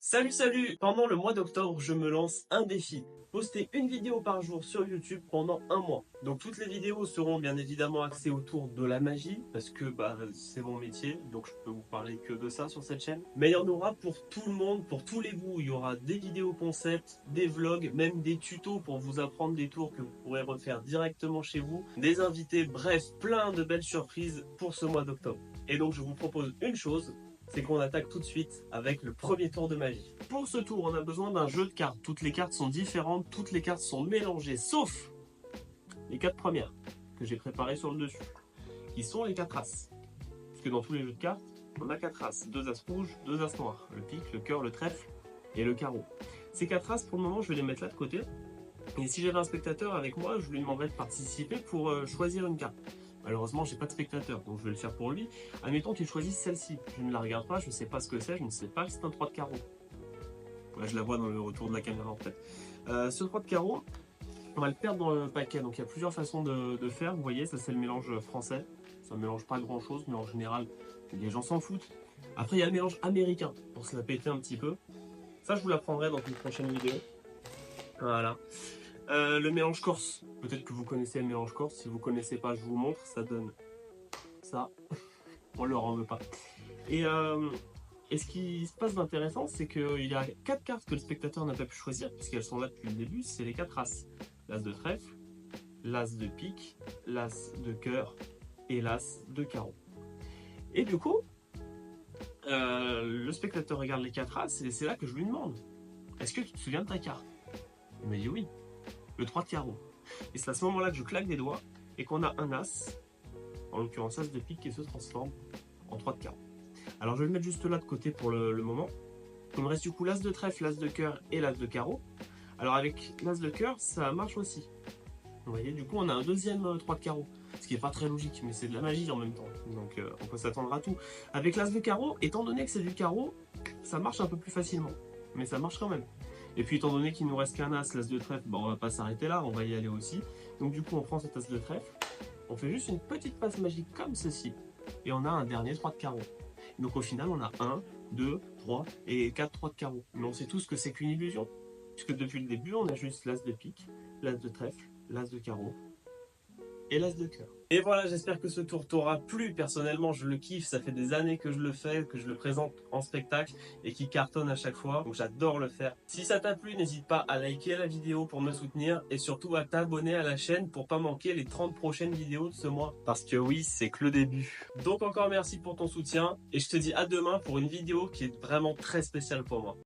Salut! Pendant le mois d'octobre, je me lance un défi. Poster une vidéo par jour sur YouTube pendant un mois. Donc toutes les vidéos seront bien évidemment axées autour de la magie, parce que c'est mon métier, donc je peux vous parler que de ça sur cette chaîne. Mais il y en aura pour tout le monde, pour tous les goûts. Il y aura des vidéos concept, des vlogs, même des tutos pour vous apprendre des tours que vous pourrez refaire directement chez vous, des invités, bref, plein de belles surprises pour ce mois d'octobre. Et donc je vous propose une chose, c'est qu'on attaque tout de suite avec le premier tour de magie. Pour ce tour, on a besoin d'un jeu de cartes. Toutes les cartes sont différentes, toutes les cartes sont mélangées, sauf les 4 premières que j'ai préparées sur le dessus, qui sont les 4 as. Parce que dans tous les jeux de cartes, on a 4 as. 2 as rouges, 2 as noirs. Le pique, le cœur, le trèfle et le carreau. Ces 4 as, pour le moment, je vais les mettre là de côté. Et si j'avais un spectateur avec moi, je lui demanderais de participer pour choisir une carte. Malheureusement, j'ai pas de spectateur, donc je vais le faire pour lui. Admettons qu'il choisisse celle-ci. Je ne la regarde pas, je ne sais pas ce que c'est, je ne sais pas que c'est un 3 de carreau. Là, je la vois dans le retour de la caméra en fait. Ce 3 de carreau, on va le perdre dans le paquet. Donc il y a plusieurs façons de faire. Vous voyez, ça c'est le mélange français. Ça ne mélange pas grand chose, mais en général, les gens s'en foutent. Après, il y a le mélange américain pour se la péter un petit peu. Ça, je vous l'apprendrai dans une prochaine vidéo. Voilà. Le mélange corse, peut-être que vous connaissez le mélange corse, si vous connaissez pas, je vous montre, ça donne ça, on leur en veut pas. Et ce qui se passe d'intéressant, c'est qu'il y a 4 cartes que le spectateur n'a pas pu choisir, puisqu'elles sont là depuis le début, c'est les 4 as. L'as de trèfle, l'as de pique, l'as de cœur et l'as de carreau. Et du coup, le spectateur regarde les 4 as, et c'est là que je lui demande, est-ce que tu te souviens de ta carte? Il m'a dit oui. Le 3 de carreau. Et c'est à ce moment-là que je claque des doigts et qu'on a un as, en l'occurrence as de pique, qui se transforme en 3 de carreau. Alors je vais le mettre juste là de côté pour le moment. Il me reste du coup l'as de trèfle, l'as de cœur et l'as de carreau. Alors avec l'as de cœur, ça marche aussi. Vous voyez, du coup on a un deuxième 3 de carreau. Ce qui n'est pas très logique, mais c'est de la magie en même temps. Donc on peut s'attendre à tout. Avec l'as de carreau, étant donné que c'est du carreau, ça marche un peu plus facilement. Mais ça marche quand même. Et puis étant donné qu'il nous reste qu'un as, l'as de trèfle, on va pas s'arrêter là, on va y aller aussi. Donc du coup on prend cet as de trèfle, on fait juste une petite passe magique comme ceci, et on a un dernier 3 de carreau. Donc au final on a 1, 2, 3 et 4 3 de carreau. Mais on sait tous que c'est qu'une illusion, puisque depuis le début on a juste l'as de pique, l'as de trèfle, l'as de carreau et l'as de cœur. Et voilà, j'espère que ce tour t'aura plu. Personnellement, je le kiffe. Ça fait des années que je le fais, que je le présente en spectacle et qui cartonne à chaque fois. Donc j'adore le faire. Si ça t'a plu, n'hésite pas à liker la vidéo pour me soutenir et surtout à t'abonner à la chaîne pour pas manquer les 30 prochaines vidéos de ce mois. Parce que oui, c'est que le début. Donc encore merci pour ton soutien et je te dis à demain pour une vidéo qui est vraiment très spéciale pour moi.